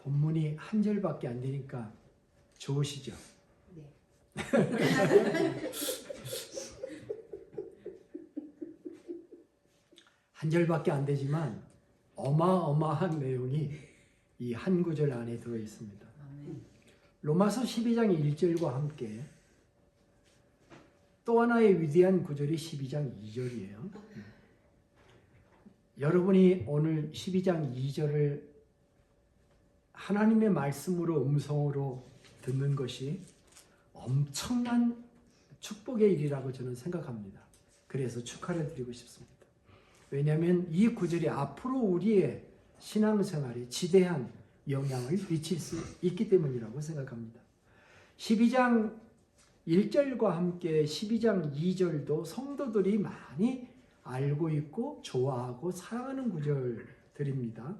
본문이 한 절밖에 안 되니까 좋으시죠? 네. 한 절밖에 안 되지만 어마어마한 내용이 이 한 구절 안에 들어 있습니다. 아멘. 로마서 12장 1절과 함께 또 하나의 위대한 구절이 12장 2절이에요. 여러분이 오늘 12장 2절을 하나님의 말씀으로 음성으로 듣는 것이 엄청난 축복의 일이라고 저는 생각합니다. 그래서 축하를 드리고 싶습니다. 왜냐하면 이 구절이 앞으로 우리의 신앙생활에 지대한 영향을 미칠 수 있기 때문이라고 생각합니다. 12장 1절과 함께 12장 2절도 성도들이 많이 알고 있고 좋아하고 사랑하는 구절들입니다.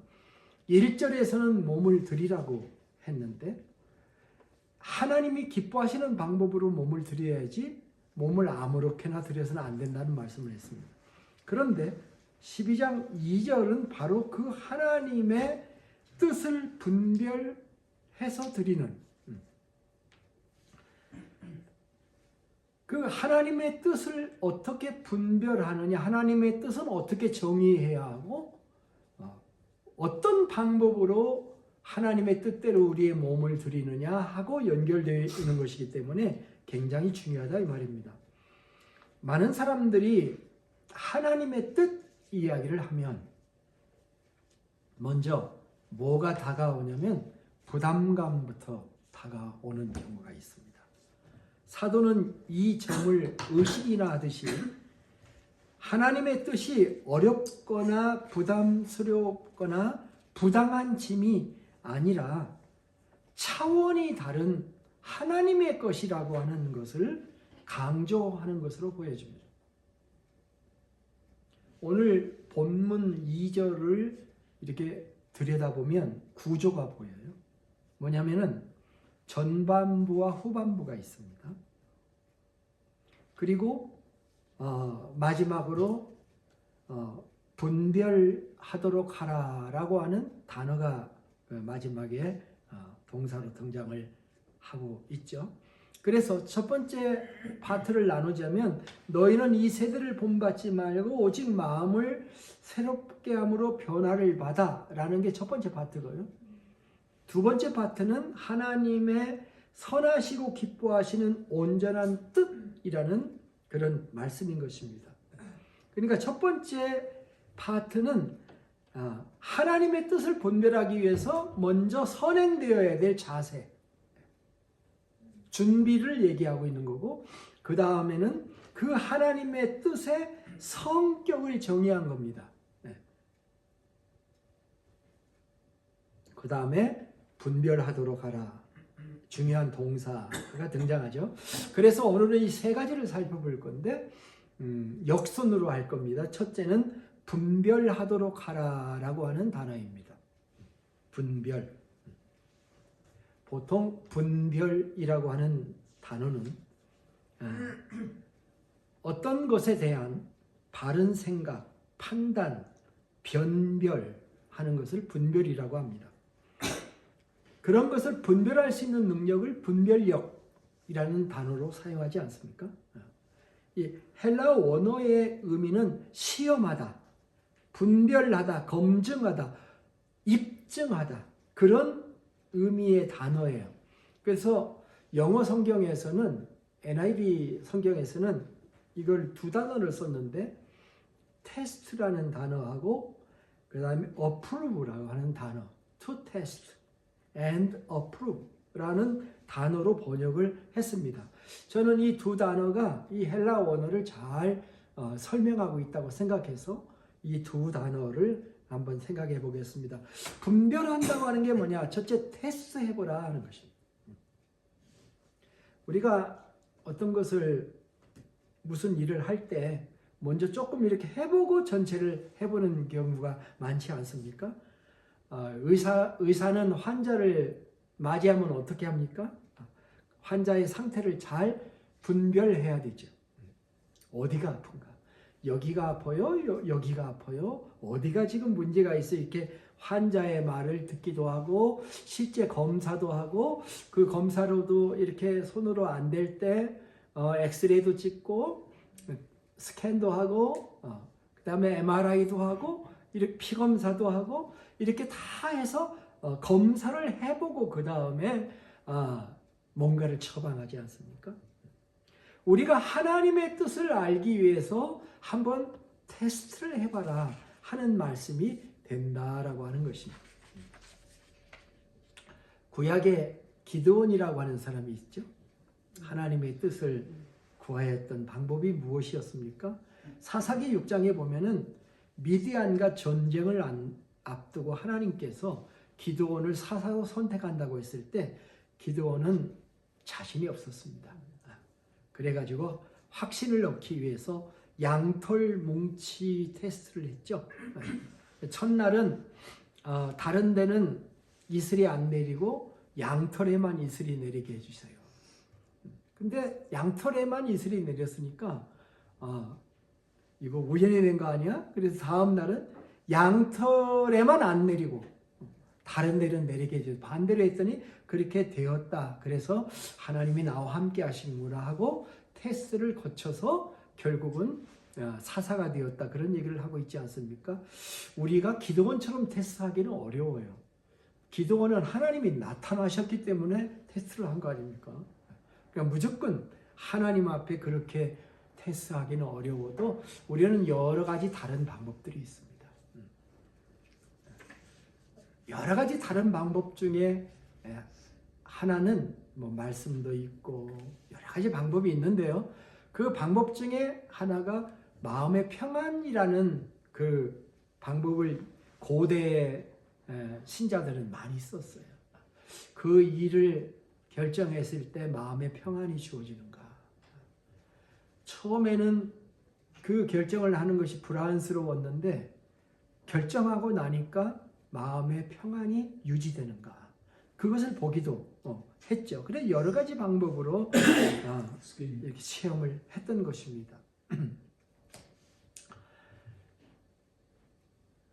1절에서는 몸을 드리라고 했는데 하나님이 기뻐하시는 방법으로 몸을 드려야지 몸을 아무렇게나 드려서는 안 된다는 말씀을 했습니다. 그런데 12장 2절은 바로 그 하나님의 뜻을 분별해서 드리는 그 하나님의 뜻을 어떻게 분별하느냐, 하나님의 뜻은 어떻게 정의해야 하고 어떤 방법으로 하나님의 뜻대로 우리의 몸을 드리느냐 하고 연결되어 있는 것이기 때문에 굉장히 중요하다 이 말입니다. 많은 사람들이 하나님의 뜻 이야기를 하면 먼저 뭐가 다가오냐면 부담감부터 다가오는 경우가 있습니다. 사도는 이 점을 의식이나 하듯이 하나님의 뜻이 어렵거나 부담스럽거나 부당한 짐이 아니라 차원이 다른 하나님의 것이라고 하는 것을 강조하는 것으로 보여집니다. 오늘 본문 2절을 이렇게 들여다보면 구조가 보여요. 뭐냐면은 전반부와 후반부가 있습니다. 그리고 마지막으로 분별하도록 하라라고 하는 단어가 마지막에 동사로 등장을 하고 있죠. 그래서 첫 번째 파트를 나누자면 너희는 이 세대를 본받지 말고 오직 마음을 새롭게 함으로 변화를 받아 라는 게 첫 번째 파트고요. 두 번째 파트는 하나님의 선하시고 기뻐하시는 온전한 뜻이라는 그런 말씀인 것입니다. 그러니까 첫 번째 파트는 하나님의 뜻을 분별하기 위해서 먼저 선행되어야 될 자세, 준비를 얘기하고 있는 거고, 그 다음에는 그 하나님의 뜻의 성격을 정의한 겁니다. 그 다음에 분별하도록 하라. 중요한 동사가 등장하죠. 그래서 오늘은 이 세 가지를 살펴볼 건데 역순으로 할 겁니다. 첫째는 분별하도록 하라라고 하는 단어입니다. 분별. 보통 분별이라고 하는 단어는 어떤 것에 대한 바른 생각, 판단, 변별하는 것을 분별이라고 합니다. 그런 것을 분별할 수 있는 능력을 분별력이라는 단어로 사용하지 않습니까? 이 헬라어 원어의 의미는 시험하다, 분별하다, 검증하다, 입증하다, 그런 의미의 단어예요. 그래서 영어 성경에서는 NIV 성경에서는 이걸 두 단어를 썼는데 테스트라는 단어하고 그 다음에 approve라고 하는 단어, to test and approve라는 단어로 번역을 했습니다. 저는 이 두 단어가 이 헬라 원어를 잘 설명하고 있다고 생각해서 이 두 단어를 한번 생각해 보겠습니다. 분별한다고 하는 게 뭐냐? 첫째, 테스트 해보라 하는 것입니다. 우리가 어떤 것을 무슨 일을 할 때 먼저 조금 이렇게 해보고 전체를 해보는 경우가 많지 않습니까? 의사는 환자를 맞이하면 어떻게 합니까? 환자의 상태를 잘 분별해야 되죠. 어디가 아픈가? 여기가 아파요? 여기가 아파요? 어디가 지금 문제가 있어? 이렇게 환자의 말을 듣기도 하고 실제 검사도 하고 그 검사로도 이렇게 손으로 안 될 때 엑스레이도 찍고 스캔도 하고 그다음에 MRI도 하고 이렇게 피 검사도 하고 이렇게 다 해서 검사를 해보고 그 다음에 뭔가를 처방하지 않습니까? 우리가 하나님의 뜻을 알기 위해서 한번 테스트를 해봐라 하는 말씀이 된다라고 하는 것입니다. 구약에 기드온이라고 하는 사람이 있죠. 하나님의 뜻을 구하였던 방법이 무엇이었습니까? 사사기 6장에 보면은 미디안과 전쟁을 앞두고 하나님께서 기드온을 사사로 선택한다고 했을 때 기드온은 자신이 없었습니다. 그래가지고 확신을 얻기 위해서 양털 뭉치 테스트를 했죠. 첫날은 다른 데는 이슬이 안 내리고 양털에만 이슬이 내리게 해주세요. 근데 양털에만 이슬이 내렸으니까 이거 우연히 된 거 아니야? 그래서 다음 날은 양털에만 안 내리고 다른 데는 내리게 해줘요. 반대로 했더니 그렇게 되었다. 그래서 하나님이 나와 함께 하시는구나 하고 테스트를 거쳐서 결국은 사사가 되었다. 그런 얘기를 하고 있지 않습니까? 우리가 기드온처럼 테스트하기는 어려워요. 기드온은 하나님이 나타나셨기 때문에 테스트를 한 거 아닙니까? 그러니까 무조건 하나님 앞에 그렇게 테스트하기는 어려워도 우리는 여러 가지 다른 방법들이 있습니다. 여러 가지 다른 방법 중에 하나는 뭐 말씀도 있고 여러 가지 방법이 있는데요. 그 방법 중에 하나가 마음의 평안이라는 그 방법을 고대 신자들은 많이 썼어요. 그 일을 결정했을 때 마음의 평안이 주어지는가. 처음에는 그 결정을 하는 것이 불안스러웠는데 결정하고 나니까 마음의 평안이 유지되는가. 그것을 보기도 했죠. 그래서 여러 가지 방법으로 이렇게 체험을 했던 것입니다.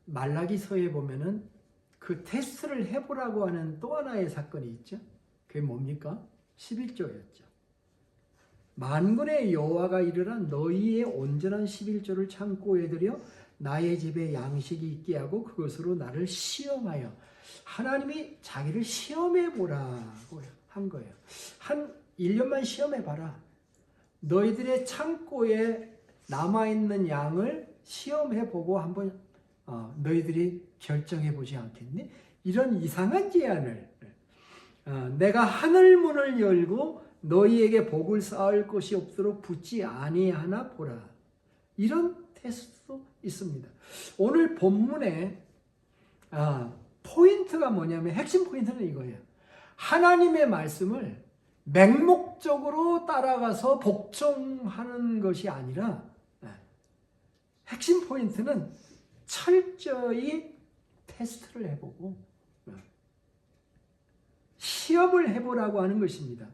말라기서에 보면은 그 테스트를 해보라고 하는 또 하나의 사건이 있죠. 그게 뭡니까? 11조였죠. 만군의 여호와가 이르라 너희의 온전한 11조를 창고에 들여 나의 집에 양식이 있게 하고 그것으로 나를 시험하여 하나님이 자기를 시험해 보라고 한 거예요. 한 1년만 시험해 봐라. 너희들의 창고에 남아있는 양을 시험해 보고 한번 너희들이 결정해 보지 않겠니? 이런 이상한 제안을 내가 하늘 문을 열고 너희에게 복을 쌓을 것이 없도록 붙지 아니하나 보라. 이런 테스트도 있습니다. 오늘 본문에 포인트가 뭐냐면 핵심 포인트는 이거예요. 하나님의 말씀을 맹목적으로 따라가서 복종하는 것이 아니라 핵심 포인트는 철저히 테스트를 해보고 시험을 해보라고 하는 것입니다.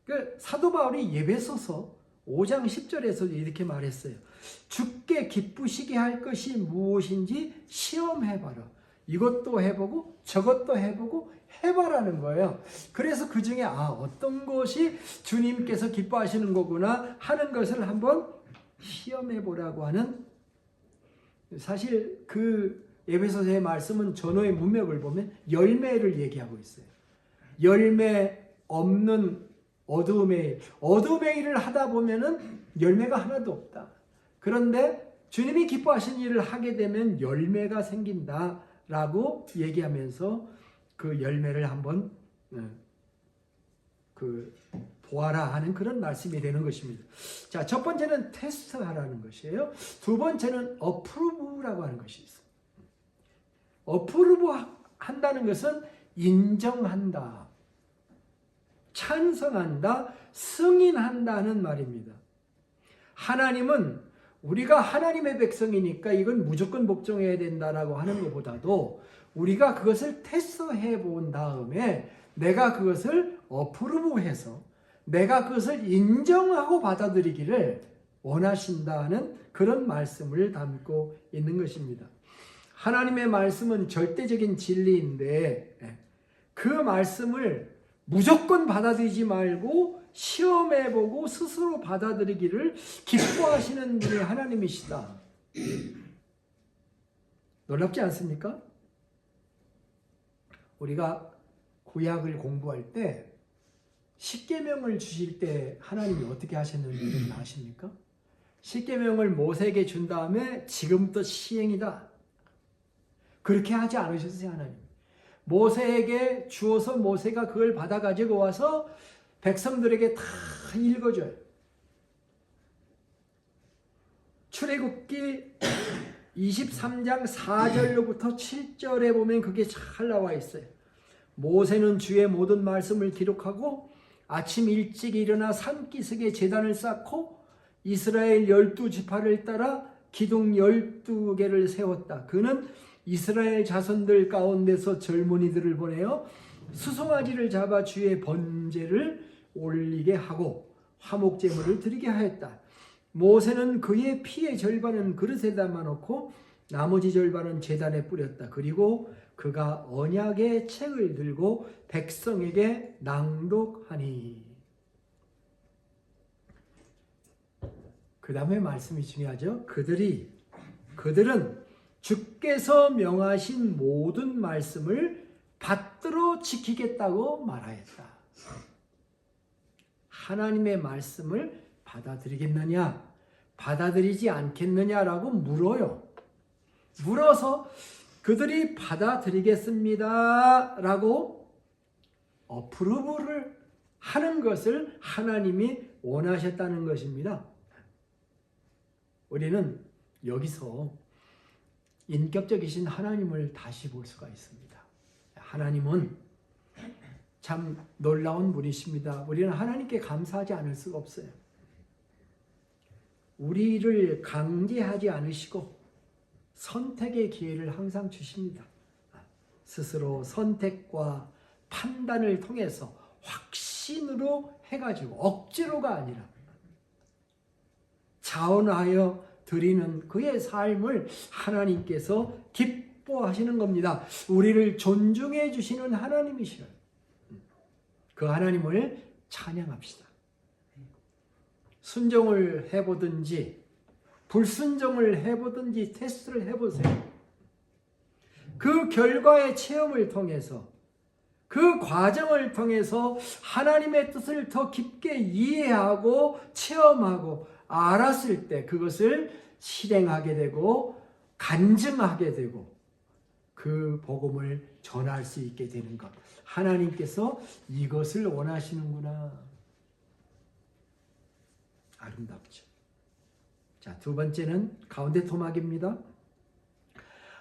그 사도 바울이 에베소서 5장 10절에서 이렇게 말했어요. 주께 기쁘시게 할 것이 무엇인지 시험해봐라. 이것도 해보고 저것도 해보고 해봐라는 거예요. 그래서 그 중에 어떤 것이 주님께서 기뻐하시는 거구나 하는 것을 한번 시험해보라고 하는, 사실 그 에베소서의 말씀은 전어의 문맥을 보면 열매를 얘기하고 있어요. 열매 없는 어두움의 일을 하다 보면은 열매가 하나도 없다. 그런데 주님이 기뻐하시는 일을 하게 되면 열매가 생긴다라고 얘기하면서 그 열매를 한번 보아라 하는 그런 말씀이 되는 것입니다. 자, 첫 번째는 테스트하라는 것이에요. 두 번째는 어프루브라고 하는 것이 있어요. 어프루브 한다는 것은 인정한다, 찬성한다, 승인한다는 말입니다. 하나님은 우리가 하나님의 백성이니까 이건 무조건 복종해야 된다라고 하는 것보다도 우리가 그것을 테스트해 본 다음에 내가 그것을 어프루브해서 내가 그것을 인정하고 받아들이기를 원하신다는 그런 말씀을 담고 있는 것입니다. 하나님의 말씀은 절대적인 진리인데 그 말씀을 무조건 받아들이지 말고 시험해보고 스스로 받아들이기를 기뻐하시는 분이 하나님이시다. 놀랍지 않습니까? 우리가 구약을 공부할 때 십계명을 주실 때 하나님이 어떻게 하셨는지 여러분 아십니까? 십계명을 모세에게 준 다음에 지금부터 시행이다. 그렇게 하지 않으셨어요, 하나님. 모세에게 주어서 모세가 그걸 받아 가지고 와서 백성들에게 다 읽어줘요. 출애굽기 23장 4절로부터 7절에 보면 그게 잘 나와 있어요. 모세는 주의 모든 말씀을 기록하고 아침 일찍 일어나 산기슭에 제단을 쌓고 이스라엘 12지파를 따라 기둥 12개를 세웠다. 그는 이스라엘 자손들 가운데서 젊은이들을 보내어 수송아지를 잡아 주의 번제를 올리게 하고 화목제물을 드리게 하였다. 모세는 그의 피의 절반은 그릇에 담아놓고 나머지 절반은 제단에 뿌렸다. 그리고 그가 언약의 책을 들고 백성에게 낭독하니. 그 다음에 말씀이 중요하죠. 그들은 주께서 명하신 모든 말씀을 받들어 지키겠다고 말하였다. 하나님의 말씀을 받아들이겠느냐, 받아들이지 않겠느냐라고 물어요. 물어서 그들이 받아들이겠습니다 라고 어프로브를 하는 것을 하나님이 원하셨다는 것입니다. 우리는 여기서 인격적이신 하나님을 다시 볼 수가 있습니다. 하나님은 참 놀라운 분이십니다. 우리는 하나님께 감사하지 않을 수가 없어요. 우리를 강제하지 않으시고 선택의 기회를 항상 주십니다. 스스로 선택과 판단을 통해서 확신으로 해가지고 억지로가 아니라 자원하여 드리는 그의 삶을 하나님께서 기뻐하시는 겁니다. 우리를 존중해 주시는 하나님이시여요. 그 하나님을 찬양합시다. 순종을 해보든지 불순종을 해보든지 테스트를 해보세요. 그 결과의 체험을 통해서 그 과정을 통해서 하나님의 뜻을 더 깊게 이해하고 체험하고 알았을 때 그것을 실행하게 되고 간증하게 되고 그 복음을 전할 수 있게 되는 것. 하나님께서 이것을 원하시는구나. 아름답죠. 자, 두 번째는 가운데 토막입니다.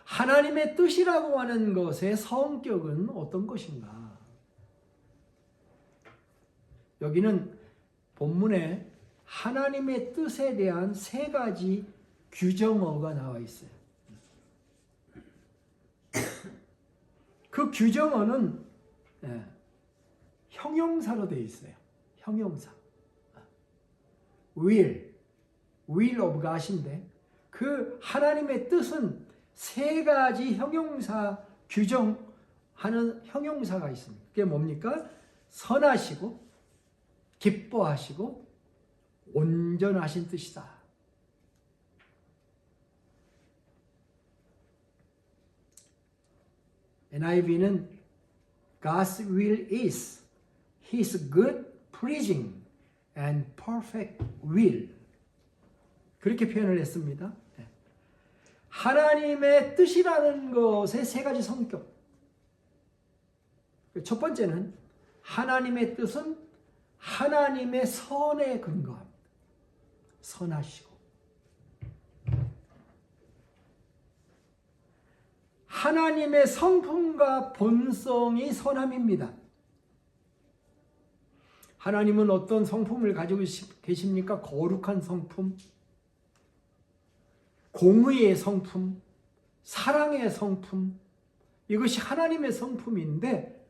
하나님의 뜻이라고 하는 것의 성격은 어떤 것인가? 여기는 본문에 하나님의 뜻에 대한 세 가지 규정어가 나와 있어요. 그 규정어는 형용사로 되어 있어요. 형용사. will of God인데 그 하나님의 뜻은 세 가지 형용사 규정하는 형용사가 있습니다. 그게 뭡니까? 선하시고 기뻐하시고 온전하신 뜻이다. NIV는 God's will is His good, pleasing, and perfect will. 그렇게 표현을 했습니다. 하나님의 뜻이라는 것의 세 가지 성격. 첫 번째는 하나님의 뜻은 하나님의 선에 근거합니다. 선하시고. 하나님의 성품과 본성이 선함입니다. 하나님은 어떤 성품을 가지고 계십니까? 거룩한 성품, 공의의 성품, 사랑의 성품, 이것이 하나님의 성품인데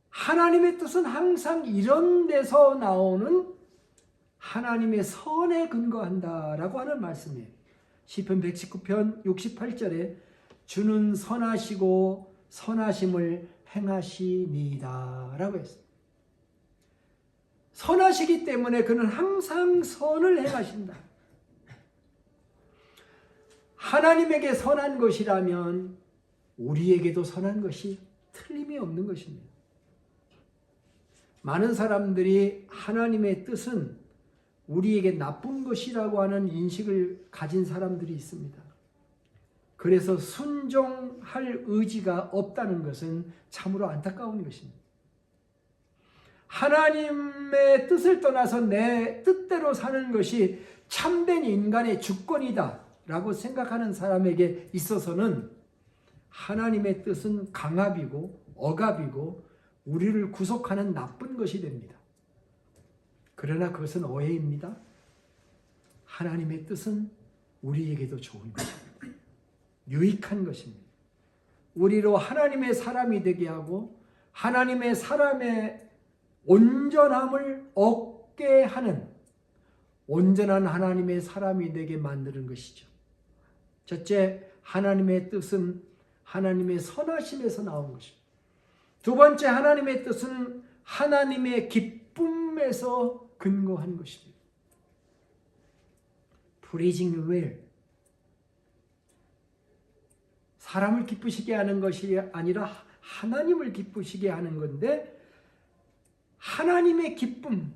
하나님의 뜻은 항상 이런 데서 나오는 하나님의 선에 근거한다라고 하는 말씀이에요. 시편 119편 68절에 주는 선하시고 선하심을 행하시니이다 라고 했습니다. 선하시기 때문에 그는 항상 선을 행하신다. 하나님에게 선한 것이라면 우리에게도 선한 것이 틀림이 없는 것입니다. 많은 사람들이 하나님의 뜻은 우리에게 나쁜 것이라고 하는 인식을 가진 사람들이 있습니다. 그래서 순종할 의지가 없다는 것은 참으로 안타까운 것입니다. 하나님의 뜻을 떠나서 내 뜻대로 사는 것이 참된 인간의 주권이다 라고 생각하는 사람에게 있어서는 하나님의 뜻은 강압이고 억압이고 우리를 구속하는 나쁜 것이 됩니다. 그러나 그것은 오해입니다. 하나님의 뜻은 우리에게도 좋은 것입니다. 유익한 것입니다. 우리로 하나님의 사람이 되게 하고 하나님의 사람의 온전함을 얻게 하는 온전한 하나님의 사람이 되게 만드는 것이죠. 첫째, 하나님의 뜻은 하나님의 선하심에서 나온 것입니다. 두 번째, 하나님의 뜻은 하나님의 기쁨에서 근거한 것입니다. Pleasing will. 사람을 기쁘시게 하는 것이 아니라 하나님을 기쁘시게 하는 건데 하나님의 기쁨,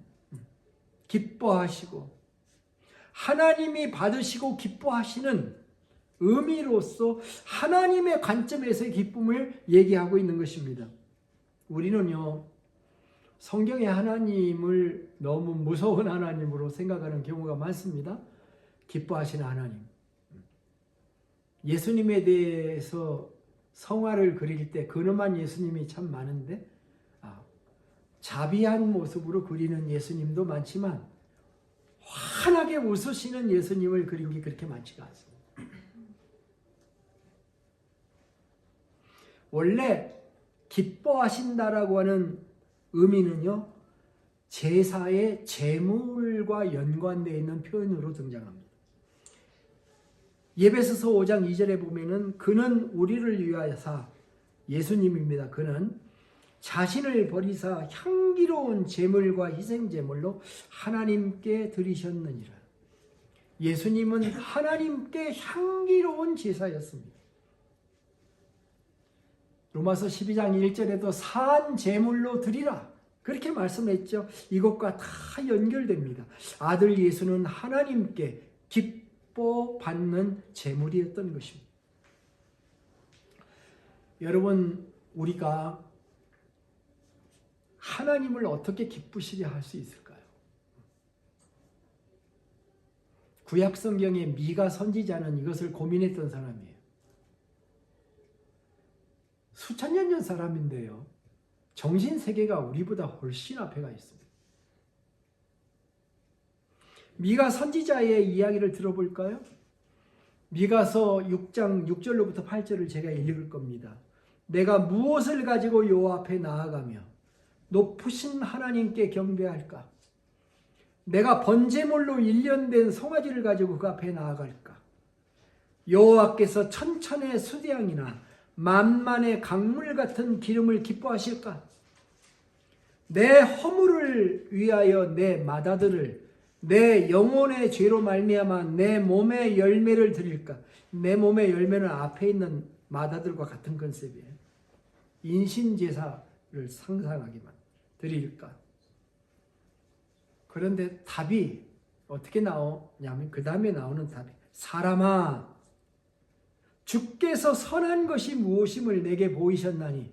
기뻐하시고 하나님이 받으시고 기뻐하시는 의미로서 하나님의 관점에서의 기쁨을 얘기하고 있는 것입니다. 우리는요, 성경의 하나님을 너무 무서운 하나님으로 생각하는 경우가 많습니다. 기뻐하시는 하나님. 예수님에 대해서 성화를 그릴 때 근엄한 예수님이 참 많은데 자비한 모습으로 그리는 예수님도 많지만 환하게 웃으시는 예수님을 그린 게 그렇게 많지가 않습니다. 원래 기뻐하신다라고 하는 의미는요, 제사의 제물과 연관되어 있는 표현으로 등장합니다. 예배소서 5장 2절에 보면은 그는 우리를 위하여서 예수님입니다. 그는 자신을 버리사 향기로운 제물과 희생제물로 하나님께 드리셨느니라. 예수님은 하나님께 향기로운 제사였습니다. 로마서 12장 1절에도 산 제물로 드리라 그렇게 말씀했죠. 이것과 다 연결됩니다. 아들 예수는 하나님께 기뻐 받는 제물이었던 것입니다. 여러분, 우리가 하나님을 어떻게 기쁘시게 할 수 있을까요? 구약 성경의 미가 선지자는 이것을 고민했던 사람이에요. 수천 년 전 사람인데요. 정신세계가 우리보다 훨씬 앞에 가 있습니다. 미가 선지자의 이야기를 들어볼까요? 미가서 6장 6절로부터 8절을 제가 읽을 겁니다. 내가 무엇을 가지고 여호와 앞에 나아가며 높으신 하나님께 경배할까? 내가 번제물로 일련된 송아지를 가지고 그 앞에 나아갈까? 여호와께서 천천의 수대양이나 만만의 강물 같은 기름을 기뻐하실까? 내 허물을 위하여 내 마다들을 내 영혼의 죄로 말미암아 내 몸의 열매를 드릴까? 내 몸의 열매는 앞에 있는 마다들과 같은 컨셉이에요. 인신제사를 상상하기만 드릴까? 그런데 답이 어떻게 나오냐면 그 다음에 나오는 답이 사람아 주께서 선한 것이 무엇임을 내게 보이셨나니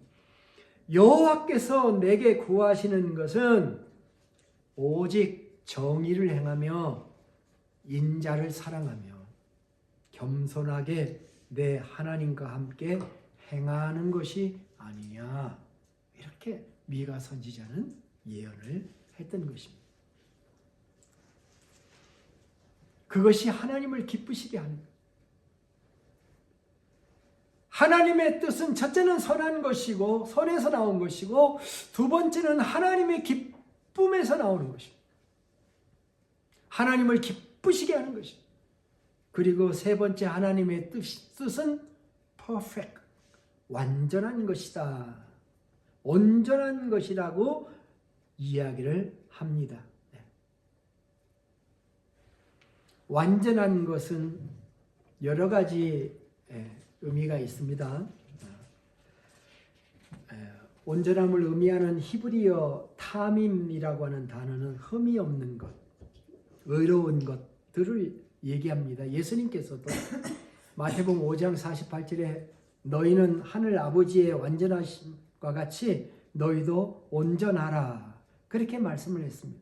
여호와께서 내게 구하시는 것은 오직 정의를 행하며 인자를 사랑하며 겸손하게 내 하나님과 함께 행하는 것이 아니냐. 이렇게 미가 선지자는 예언을 했던 것입니다. 그것이 하나님을 기쁘시게 하는 것. 하나님의 뜻은 첫째는 선한 것이고 선에서 나온 것이고 두 번째는 하나님의 기쁨에서 나오는 것입니다. 하나님을 기쁘시게 하는 것입니다. 그리고 세 번째 하나님의 뜻은 perfect, 완전한 것이다. 온전한 것이라고 이야기를 합니다. 완전한 것은 여러 가지 의미가 있습니다. 온전함을 의미하는 히브리어 타밈이라고 하는 단어는 흠이 없는 것, 의로운 것들을 얘기합니다. 예수님께서도 마태복음 5장 48절에 너희는 하늘 아버지의 완전하심과 같이 너희도 온전하라, 그렇게 말씀을 했습니다.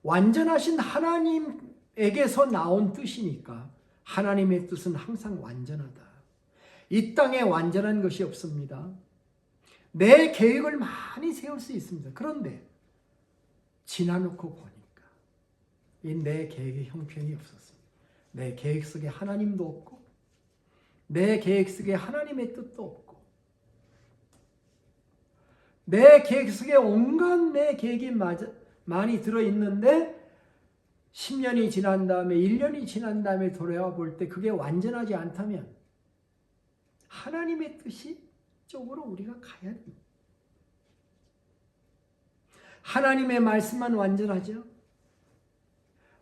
완전하신 하나님에게서 나온 뜻이니까 하나님의 뜻은 항상 완전하다. 이 땅에 완전한 것이 없습니다. 내 계획을 많이 세울 수 있습니다. 그런데 지나놓고 보니까 이 내 계획의 형편이 없었습니다. 내 계획 속에 하나님도 없고 내 계획 속에 하나님의 뜻도 없고 내 계획 속에 온갖 내 계획이 많이 들어있는데 10년이 지난 다음에 1년이 지난 다음에 돌아와 볼 때 그게 완전하지 않다면 하나님의 뜻이 쪽으로 우리가 가야 됩니다. 하나님의 말씀만 완전하죠.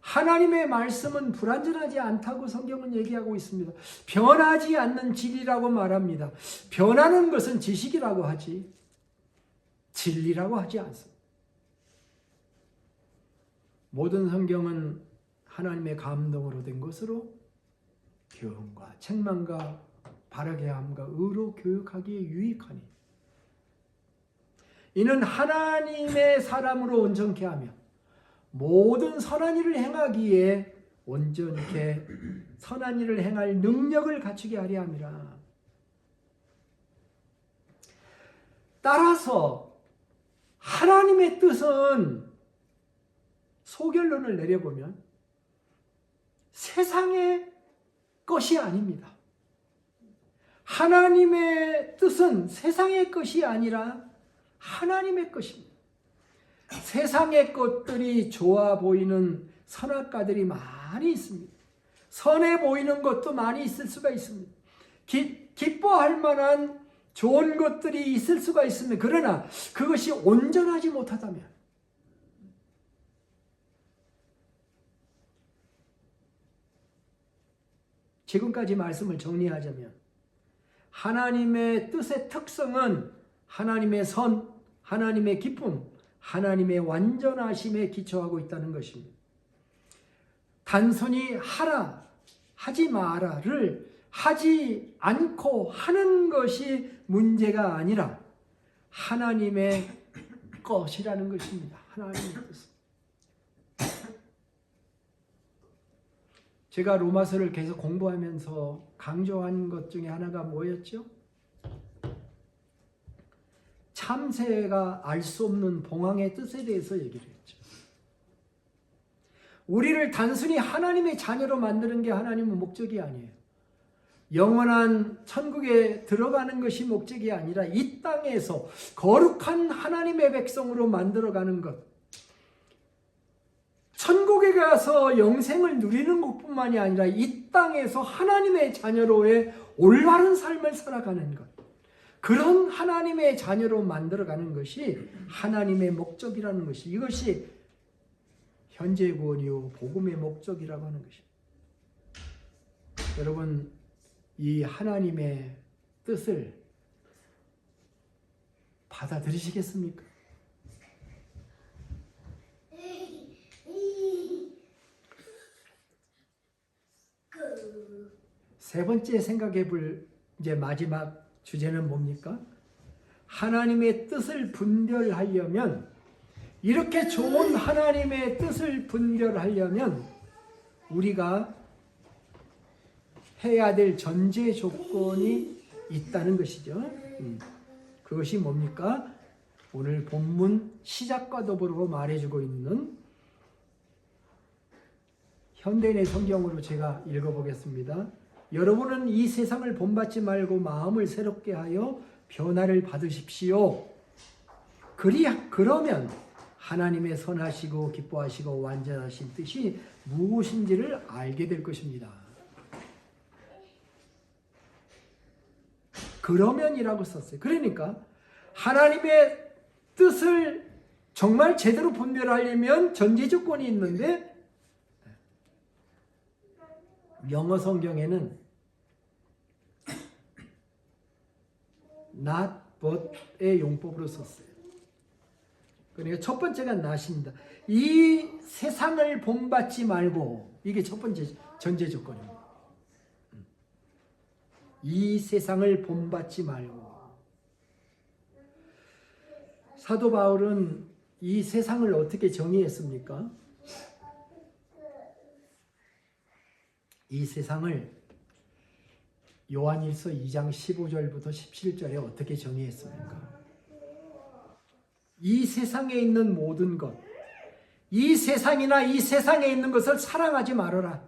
하나님의 말씀은 불완전하지 않다고 성경은 얘기하고 있습니다. 변하지 않는 진리라고 말합니다. 변하는 것은 지식이라고 하지 진리라고 하지 않습니다. 모든 성경은 하나님의 감동으로 된 것으로 교훈과 책망과 바르게 함과 의로 교육하기에 유익하니 이는 하나님의 사람으로 온전케 하며 모든 선한 일을 행하기에 온전케 선한 일을 행할 능력을 갖추게 하려 함이라. 따라서 하나님의 뜻은 소결론을 내려보면 세상의 것이 아닙니다. 하나님의 뜻은 세상의 것이 아니라 하나님의 것입니다. 세상의 것들이 좋아 보이는 선악과들이 많이 있습니다. 선해 보이는 것도 많이 있을 수가 있습니다. 기뻐할 만한 좋은 것들이 있을 수가 있습니다. 그러나 그것이 온전하지 못하다면 지금까지 말씀을 정리하자면 하나님의 뜻의 특성은 하나님의 선, 하나님의 기쁨, 하나님의 완전하심에 기초하고 있다는 것입니다. 단순히 하라, 하지 마라를 하지 않고 하는 것이 문제가 아니라 하나님의 것이라는 것입니다. 하나님의 뜻. 제가 로마서를 계속 공부하면서 강조한 것 중에 하나가 뭐였죠? 참새가 알 수 없는 봉황의 뜻에 대해서 얘기를 했죠. 우리를 단순히 하나님의 자녀로 만드는 게 하나님의 목적이 아니에요. 영원한 천국에 들어가는 것이 목적이 아니라 이 땅에서 거룩한 하나님의 백성으로 만들어가는 것. 천국에 가서 영생을 누리는 것뿐만이 아니라 이 땅에서 하나님의 자녀로의 올바른 삶을 살아가는 것. 그런 하나님의 자녀로 만들어가는 것이 하나님의 목적이라는 것이 이것이 현재 구원이요 복음의 목적이라고 하는 것입니다. 여러분 이 하나님의 뜻을 받아들이시겠습니까? 세 번째 생각해 볼 이제 마지막 주제는 뭡니까? 하나님의 뜻을 분별하려면 이렇게 좋은 하나님의 뜻을 분별하려면 우리가 해야 될 전제 조건이 있다는 것이죠. 그것이 뭡니까? 오늘 본문 시작과 더불어 말해주고 있는 현대인의 성경으로 제가 읽어보겠습니다. 여러분은 이 세상을 본받지 말고 마음을 새롭게 하여 변화를 받으십시오. 그러면 하나님의 선하시고 기뻐하시고 완전하신 뜻이 무엇인지를 알게 될 것입니다. 그러면이라고 썼어요. 그러니까 하나님의 뜻을 정말 제대로 분별하려면 전제 조건이 있는데 영어 성경에는 not but의 용법으로 썼어요. 그러니까 첫 번째가 not입니다. 이 세상을 본받지 말고, 이게 첫 번째 전제 조건입니다. 이 세상을 본받지 말고. 사도 바울은 이 세상을 어떻게 정의했습니까? 이 세상을 요한일서 2장 15절부터 17절에 어떻게 정의했습니까? 이 세상에 있는 모든 것, 이 세상이나 이 세상에 있는 것을 사랑하지 말아라.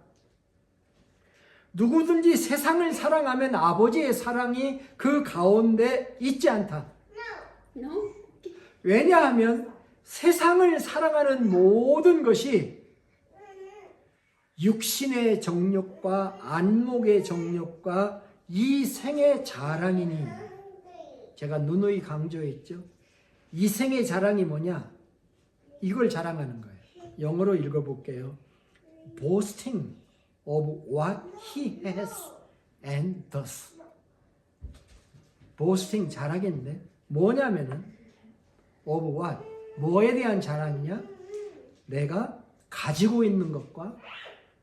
누구든지 세상을 사랑하면 아버지의 사랑이 그 가운데 있지 않다. 왜냐하면 세상을 사랑하는 모든 것이 육신의 정욕과 안목의 정욕과 이 생의 자랑이니, 제가 누누이 강조했죠. 이 생의 자랑이 뭐냐? 이걸 자랑하는 거예요. 영어로 읽어볼게요. Boasting of what he has and does. Boasting 자랑인데 뭐냐면은 of what? 뭐에 대한 자랑이냐? 내가 가지고 있는 것과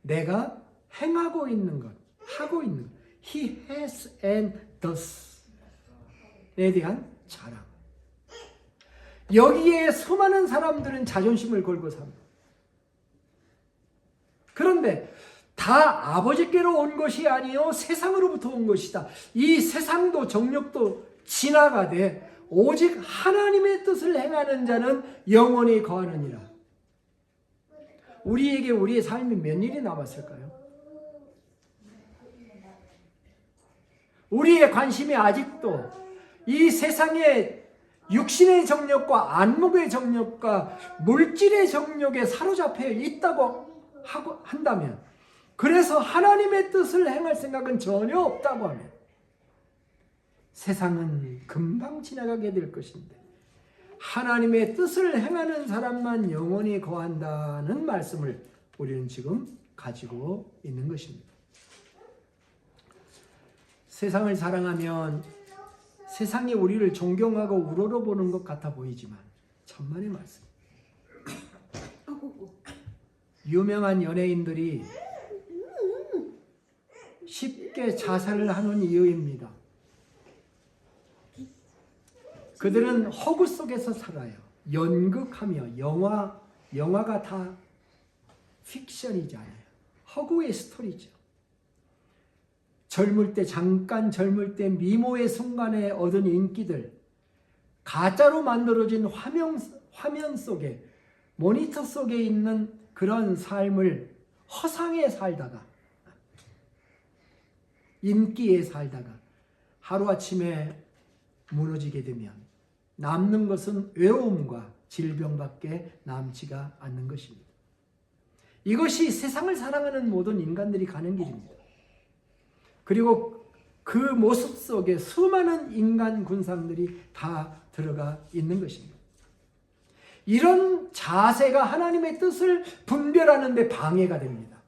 내가 행하고 있는 것, 하고 있는 것. He has and does. 에 대한 자랑. 여기에 수많은 사람들은 자존심을 걸고 삽니다. 그런데 다 아버지께로 온 것이 아니요 세상으로부터 온 것이다. 이 세상도 정욕도 지나가되 오직 하나님의 뜻을 행하는 자는 영원히 거하느니라. 우리에게 우리의 삶이 몇 일이 남았을까요? 우리의 관심이 아직도 이 세상의 육신의 정욕과 안목의 정욕과 물질의 정욕에 사로잡혀 있다고 한다면, 그래서 하나님의 뜻을 행할 생각은 전혀 없다고 하면 세상은 금방 지나가게 될 것인데 하나님의 뜻을 행하는 사람만 영원히 거한다는 말씀을 우리는 지금 가지고 있는 것입니다. 세상을 사랑하면 세상이 우리를 존경하고 우러러보는 것 같아 보이지만 천만의 말씀. 유명한 연예인들이 쉽게 자살을 하는 이유입니다. 그들은 허구 속에서 살아요. 연극하며 영화가 다 픽션이잖아요. 허구의 스토리죠. 잠깐 젊을 때 미모의 순간에 얻은 인기들, 가짜로 만들어진 화면 속에, 모니터 속에 있는 그런 삶을 허상에 살다가, 인기에 살다가 하루아침에 무너지게 되면 남는 것은 외로움과 질병밖에 남지가 않는 것입니다. 이것이 세상을 사랑하는 모든 인간들이 가는 길입니다. 그리고 그 모습 속에 수많은 인간 군상들이 다 들어가 있는 것입니다. 이런 자세가 하나님의 뜻을 분별하는 데 방해가 됩니다.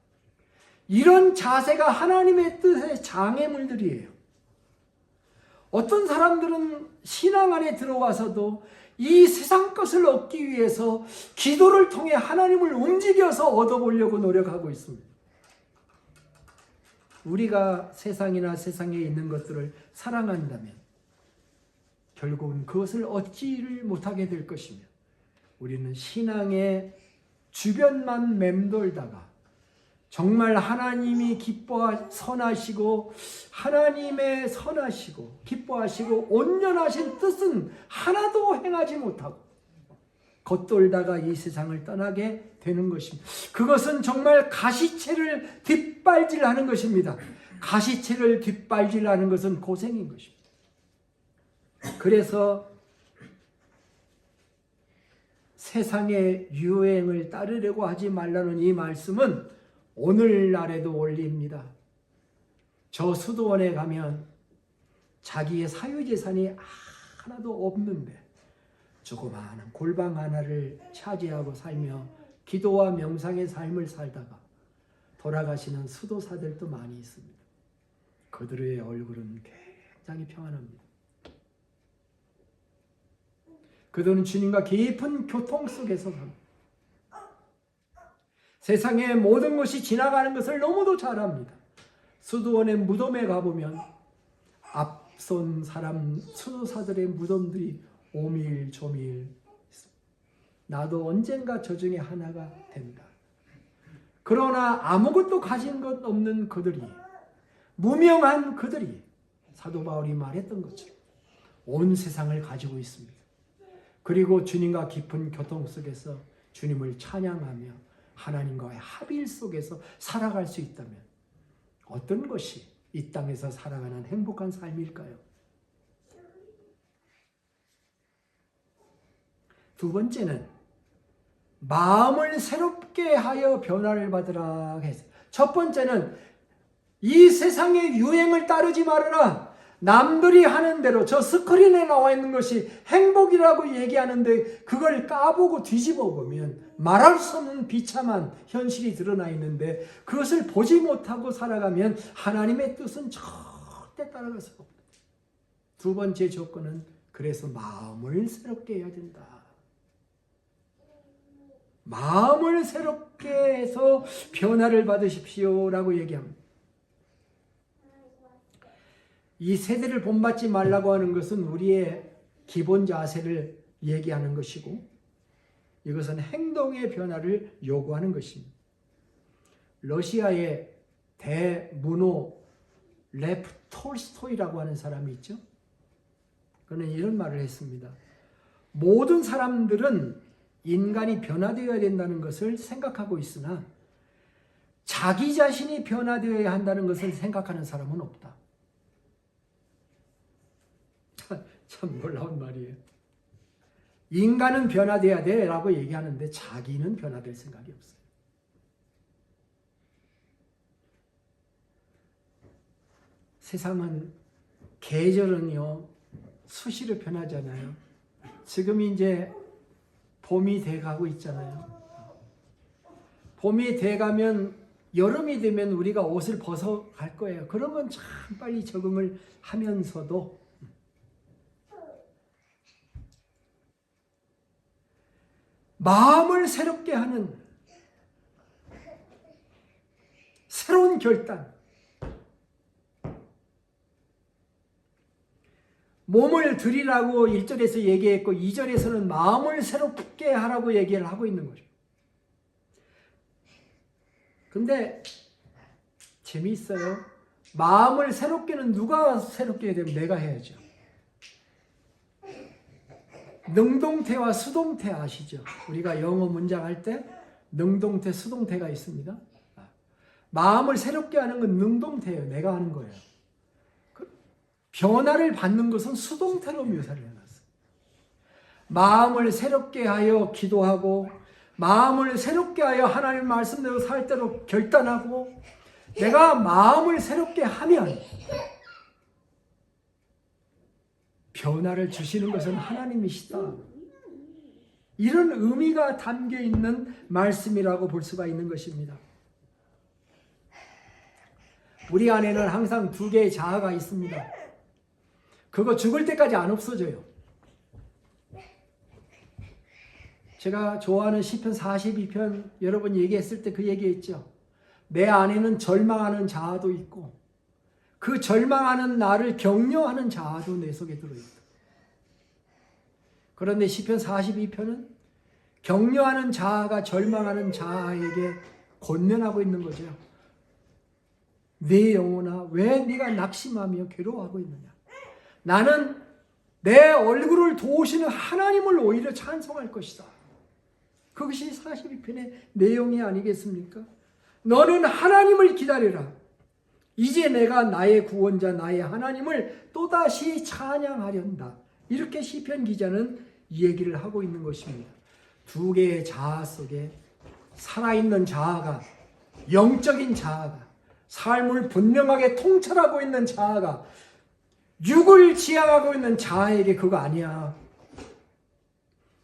이런 자세가 하나님의 뜻의 장애물들이에요. 어떤 사람들은 신앙 안에 들어와서도 이 세상 것을 얻기 위해서 기도를 통해 하나님을 움직여서 얻어보려고 노력하고 있습니다. 우리가 세상이나 세상에 있는 것들을 사랑한다면 결국은 그것을 얻지를 못하게 될 것이며, 우리는 신앙의 주변만 맴돌다가 정말 하나님이 선하시고 하나님의 선하시고 기뻐하시고 온전하신 뜻은 하나도 행하지 못하고 겉돌다가 이 세상을 떠나게 되는 것입니다. 그것은 정말 가시채를 뒷발질하는 것입니다. 가시채를 뒷발질하는 것은 고생인 것입니다. 그래서 세상의 유행을 따르려고 하지 말라는 이 말씀은 오늘날에도 올립니다. 저 수도원에 가면 자기의 사유재산이 하나도 없는데 조그마한 골방 하나를 차지하고 살며 기도와 명상의 삶을 살다가 돌아가시는 수도사들도 많이 있습니다. 그들의 얼굴은 굉장히 평안합니다. 그들은 주님과 깊은 교통 속에서 삽니다. 세상의 모든 것이 지나가는 것을 너무도 잘 압니다. 수도원의 무덤에 가보면 앞선 사람 수도사들의 무덤들이 오밀조밀 있습니다. 나도 언젠가 저 중에 하나가 된다. 그러나 아무것도 가진 것 없는 그들이, 무명한 그들이 사도 바울이 말했던 것처럼 온 세상을 가지고 있습니다. 그리고 주님과 깊은 교통 속에서 주님을 찬양하며 하나님과의 합일 속에서 살아갈 수 있다면 어떤 것이 이 땅에서 살아가는 행복한 삶일까요? 두 번째는 마음을 새롭게 하여 변화를 받으라 했어요. 첫 번째는 이 세상의 유행을 따르지 말아라. 남들이 하는 대로 저 스크린에 나와 있는 것이 행복이라고 얘기하는데 그걸 까보고 뒤집어 보면 말할 수 없는 비참한 현실이 드러나 있는데 그것을 보지 못하고 살아가면 하나님의 뜻은 절대 따라갈 수가 없다. 두 번째 조건은 그래서 마음을 새롭게 해야 된다. 마음을 새롭게 해서 변화를 받으십시오라고 얘기합니다. 이 세대를 본받지 말라고 하는 것은 우리의 기본 자세를 얘기하는 것이고 이것은 행동의 변화를 요구하는 것입니다. 러시아의 대문호 레프 톨스토이라고 하는 사람이 있죠. 그는 이런 말을 했습니다. 모든 사람들은 인간이 변화되어야 된다는 것을 생각하고 있으나 자기 자신이 변화되어야 한다는 것을 생각하는 사람은 없다. 참 놀라운 말이에요. 인간은 변화돼야 돼 라고 얘기하는데 자기는 변화될 생각이 없어요. 세상은 계절은요 수시로 변하잖아요. 지금 이제 봄이 돼가고 있잖아요. 봄이 돼가면 여름이 되면 우리가 옷을 벗어갈 거예요. 그러면 참 빨리 적응을 하면서도 마음을 새롭게 하는 새로운 결단, 몸을 들이라고 1절에서 얘기했고 2절에서는 마음을 새롭게 하라고 얘기를 하고 있는 거죠. 근데 재미있어요. 마음을 새롭게는 누가 새롭게 해야 되면 내가 해야죠. 능동태와 수동태 아시죠? 우리가 영어 문장 할 때 능동태, 수동태가 있습니다. 마음을 새롭게 하는 건 능동태예요. 내가 하는 거예요. 변화를 받는 것은 수동태로 묘사를 해놨어요. 마음을 새롭게 하여 기도하고 마음을 새롭게 하여 하나님 말씀대로 살 대로 결단하고 내가 마음을 새롭게 하면 변화를 주시는 것은 하나님이시다. 이런 의미가 담겨 있는 말씀이라고 볼 수가 있는 것입니다. 우리 안에는 항상 두 개의 자아가 있습니다. 그거 죽을 때까지 안 없어져요. 제가 좋아하는 시편 42편 여러 번 얘기했을 때 그 얘기했죠. 내 안에는 절망하는 자아도 있고 그 절망하는 나를 격려하는 자아도 내 속에 들어있다. 그런데 시편 42편은 격려하는 자아가 절망하는 자아에게 권면하고 있는 거죠. 내 영혼아 왜 네가 낙심하며 괴로워하고 있느냐. 나는 내 얼굴을 도우시는 하나님을 오히려 찬송할 것이다. 그것이 42편의 내용이 아니겠습니까? 너는 하나님을 기다리라. 이제 내가 나의 구원자 나의 하나님을 또다시 찬양하련다. 이렇게 시편 기자는 얘기를 하고 있는 것입니다. 두 개의 자아 속에 살아있는 자아가, 영적인 자아가, 삶을 분명하게 통찰하고 있는 자아가 육을 지향하고 있는 자아에게 그거 아니야.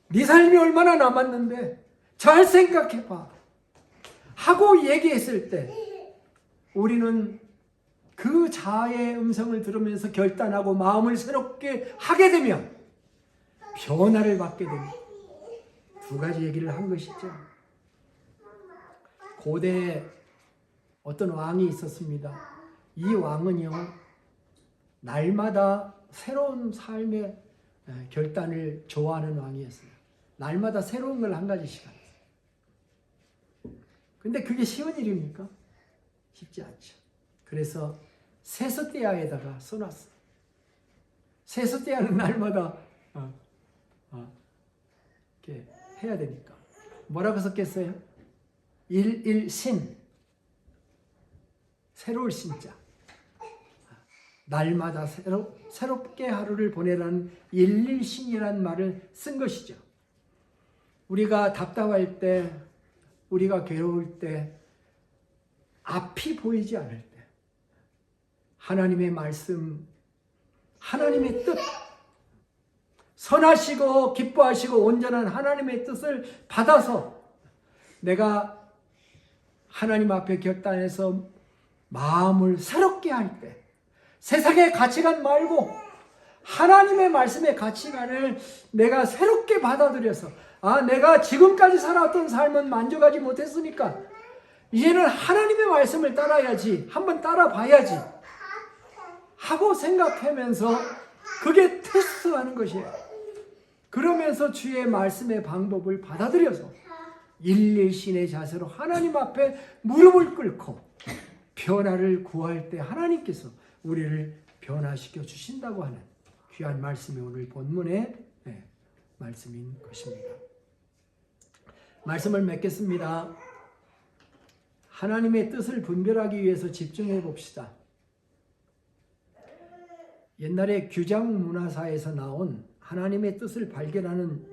네 삶이 얼마나 남았는데 잘 생각해봐 하고 얘기했을 때 우리는 그 자아의 음성을 들으면서 결단하고 마음을 새롭게 하게 되면 변화를 받게 됩니다. 두 가지 얘기를 한 것이죠. 고대에 어떤 왕이 있었습니다. 이 왕은요, 날마다 새로운 삶의 결단을 좋아하는 왕이었어요. 날마다 새로운 걸 한 가지씩 했어요. 근데 그게 쉬운 일입니까? 쉽지 않죠. 그래서 세숫대야에다가 써놨어요. 세숫대야는 날마다 이렇게 해야 되니까. 뭐라고 썼겠어요? 일신. 새로울 신자. 날마다 새롭게 하루를 보내라는 일일신이라는 말을 쓴 것이죠. 우리가 답답할 때, 우리가 괴로울 때, 앞이 보이지 않을 때, 하나님의 말씀, 하나님의 뜻, 선하시고 기뻐하시고 온전한 하나님의 뜻을 받아서 내가 하나님 앞에 결단해서 마음을 새롭게 할 때, 세상의 가치관 말고 하나님의 말씀의 가치관을 내가 새롭게 받아들여서 내가 지금까지 살아왔던 삶은 만족하지 못했으니까 이제는 하나님의 말씀을 따라야지, 한번 따라봐야지 하고 생각하면서 그게 테스트하는 것이에요. 그러면서 주의 말씀의 방법을 받아들여서 일일신의 자세로 하나님 앞에 무릎을 꿇고 변화를 구할 때 하나님께서 우리를 변화시켜 주신다고 하는 귀한 말씀이 오늘 본문의 말씀인 것입니다. 말씀을 맺겠습니다. 하나님의 뜻을 분별하기 위해서 집중해 봅시다. 옛날에 규장 문화사에서 나온 하나님의 뜻을 발견하는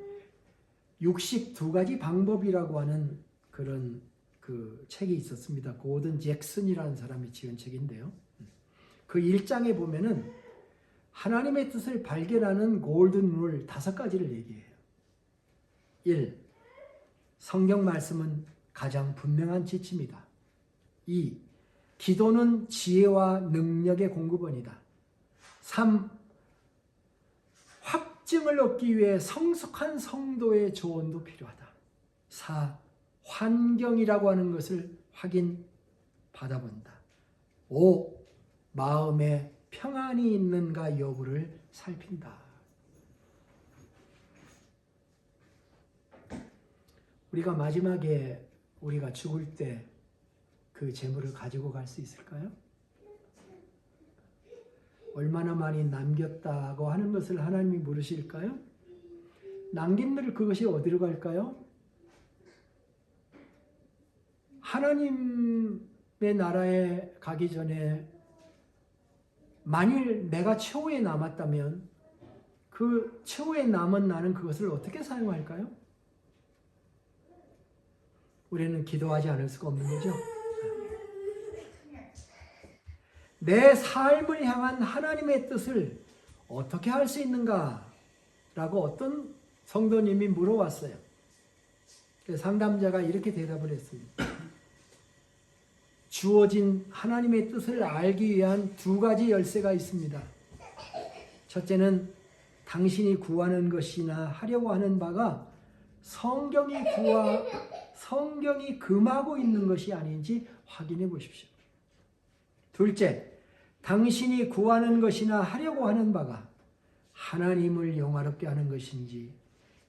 62가지 방법이라고 하는 그런 그 책이 있었습니다. 고든 잭슨이라는 사람이 지은 책인데요. 그 1장에 보면은 하나님의 뜻을 발견하는 골든 룰 5가지를 얘기해요. 1. 성경 말씀은 가장 분명한 지침이다. 2. 기도는 지혜와 능력의 공급원이다. 3. 확증을 얻기 위해 성숙한 성도의 조언도 필요하다. 4. 환경이라고 하는 것을 확인 받아본다. 5. 마음에 평안이 있는가 여부를 살핀다. 우리가 마지막에 우리가 죽을 때 그 재물을 가지고 갈 수 있을까요? 얼마나 많이 남겼다고 하는 것을 하나님이 물으실까요? 남긴 들 그것이 어디로 갈까요? 하나님의 나라에 가기 전에 만일 내가 최후에 남았다면 그 최후에 남은 나는 그것을 어떻게 사용할까요? 우리는 기도하지 않을 수가 없는 거죠. 내 삶을 향한 하나님의 뜻을 어떻게 할 수 있는가? 라고 어떤 성도님이 물어왔어요. 상담자가 이렇게 대답을 했습니다. 주어진 하나님의 뜻을 알기 위한 2가지 열쇠가 있습니다. 첫째는 당신이 구하는 것이나 하려고 하는 바가 성경이 금하고 있는 것이 아닌지 확인해 보십시오. 둘째, 당신이 구하는 것이나 하려고 하는 바가 하나님을 영화롭게 하는 것인지,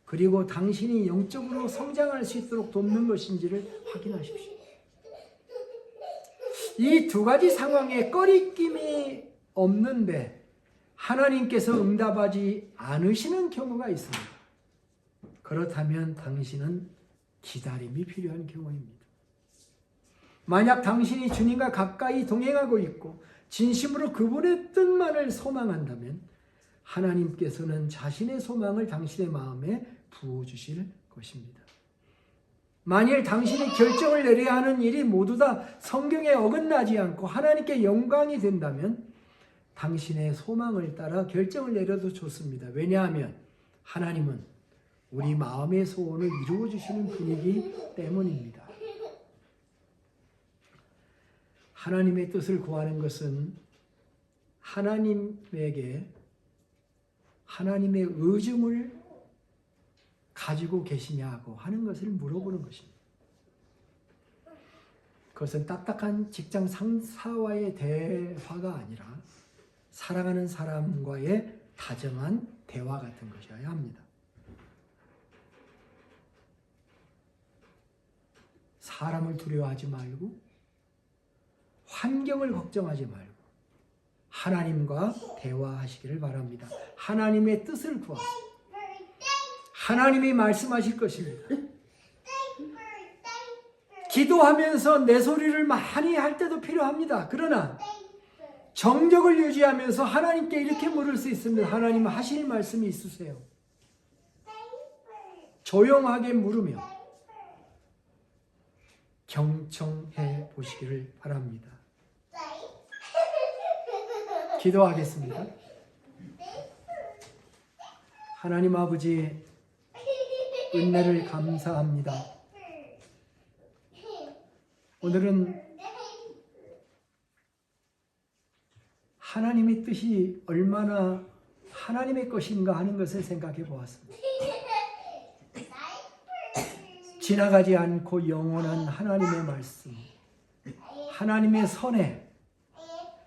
그리고 당신이 영적으로 성장할 수 있도록 돕는 것인지를 확인하십시오. 이 2가지 상황에 꺼리낌이 없는데 하나님께서 응답하지 않으시는 경우가 있습니다. 그렇다면 당신은 기다림이 필요한 경우입니다. 만약 당신이 주님과 가까이 동행하고 있고 진심으로 그분의 뜻만을 소망한다면 하나님께서는 자신의 소망을 당신의 마음에 부어주실 것입니다. 만일 당신이 결정을 내려야 하는 일이 모두 다 성경에 어긋나지 않고 하나님께 영광이 된다면 당신의 소망을 따라 결정을 내려도 좋습니다. 왜냐하면 하나님은 우리 마음의 소원을 이루어 주시는 분이기 때문입니다. 하나님의 뜻을 구하는 것은 하나님에게 하나님의 의중을 가지고 계시냐고 하는 것을 물어보는 것입니다. 그것은 딱딱한 직장 상사와의 대화가 아니라 사랑하는 사람과의 다정한 대화 같은 것이어야 합니다. 사람을 두려워하지 말고 환경을 걱정하지 말고 하나님과 대화하시기를 바랍니다. 하나님의 뜻을 구하세요. 하나님이 말씀하실 것입니다. 기도하면서 내 소리를 많이 할 때도 필요합니다. 그러나 정적을 유지하면서 하나님께 이렇게 물을 수 있습니다. 하나님 하실 말씀이 있으세요. 조용하게 물으며 경청해 보시기를 바랍니다. 기도하겠습니다. 하나님 아버지, 은혜를 감사합니다. 오늘은 하나님의 뜻이 얼마나 하나님의 것인가 하는 것을 생각해 보았습니다. 지나가지 않고 영원한 하나님의 말씀, 하나님의 선해,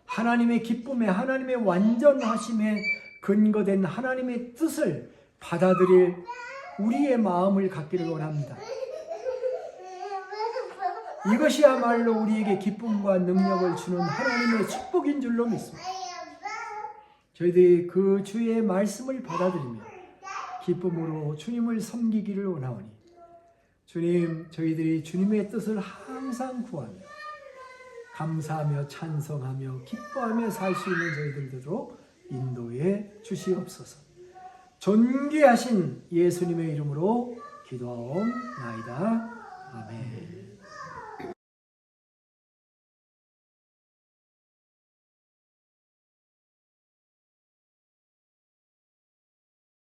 하나님의 기쁨에, 하나님의 완전하심에 근거된 하나님의 뜻을 받아들일 우리의 마음을 갖기를 원합니다. 이것이야말로 우리에게 기쁨과 능력을 주는 하나님의 축복인 줄로 믿습니다. 저희들이 그 주의 말씀을 받아들이며 기쁨으로 주님을 섬기기를 원하오니 주님, 저희들이 주님의 뜻을 항상 구하며 감사하며 찬송하며 기뻐하며 살 수 있는 저희들도 인도해 주시옵소서. 존귀하신 예수님의 이름으로 기도하옵나이다. 아멘.